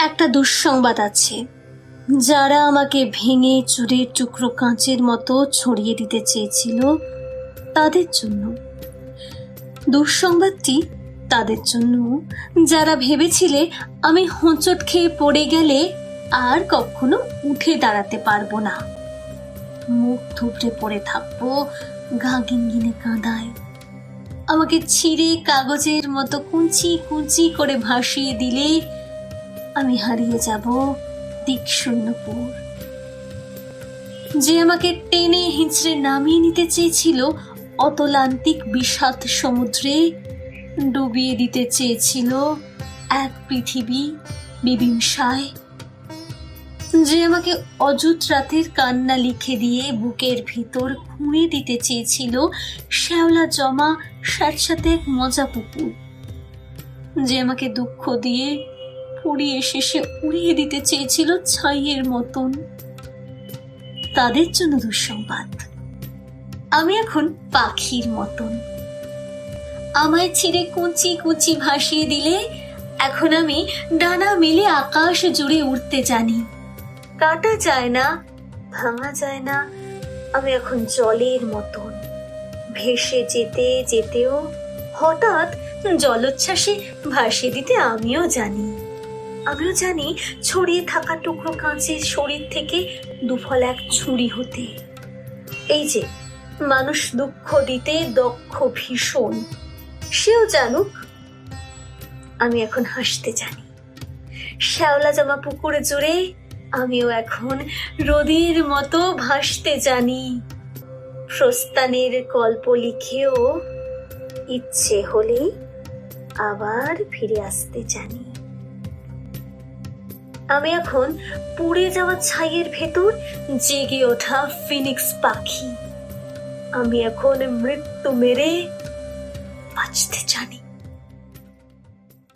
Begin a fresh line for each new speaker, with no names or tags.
একটা দুঃসংবাদ আছে। যারা আমাকে ভেঙে চুরে টুকরো কাঁচের মতো ছড়িয়ে দিতে চেয়েছিল তাদের জন্য। দুঃসংবাদটি তাদের জন্য যারা ভেবেছিলে আমি হোঁচট খেয়ে পড়ে গেলে আর কখনো উঠে দাঁড়াতে পারবো না, মুখ থুবড়ে পড়ে থাকবো গা গিনগিনে কাঁদায়। আমাকে ছিঁড়ে কাগজের মতো কুঞ্চি কুঞ্চি করে ভাসিয়ে দিলে আমি হারিয়ে যাব দিকশূন্যপুর। যে আমাকে টেনে হিঁচড়ে নামিয়ে নিতে চেয়েছিল অতলান্তিক বিষাদ সমুদ্রে, ডুবিয়ে দিতে চেয়েছিল এক পৃথিবী বিবিংসায়, যে আমাকে অযুত রাতের কান্না লিখে দিয়ে বুকের ভিতর খুঁড়ে দিতে চেয়েছিল শ্যাওলা জমা স্যাঁতস্যাঁতে এক মজা পুকুর, যে আমাকে দুঃখ দিয়ে পুড়িয়ে শেষে উড়িয়ে দিতে চেয়েছিল ছাইয়ের মতন, তাদের জন্য দুঃসংবাদ। আমি এখন পাখির মতন। আমায় ছিঁড়ে কুচি কুচি ভাসিয়ে দিলে এখন আমি ডানা মেলে আকাশ জুড়ে উড়তে জানি। কাটা যায় না, ভাঙা যায় না। আমি এখন জলের মতন ভেসে যেতে যেতেও হঠাৎ জলোচ্ছ্বাসে ভাসিয়ে দিতে আমিও জানি। ছড়িয়ে থাকা টুকরো কাঁচের শরীর থেকে দুফল এক ছুরি হতে। এই যে মানুষ দুঃখ দিতে দক্ষ ভীষণ, সেও জানুক আমি এখন হাসতে জানি। শ্যাওলা জমা পুকুরে জুড়ে আমিও এখন রোদের মতো ভাসতে জানি। প্রস্থানের গল্প লিখেও ইচ্ছে হলে আবার ফিরে আসতে জানি। আমি এখন পুড়ে যাওয়া ছাইয়ের ভেতর জেগে ওঠা ফিনিক্স পাখি। আমি এখন মৃত্যু মেরে বাঁচতে জানি।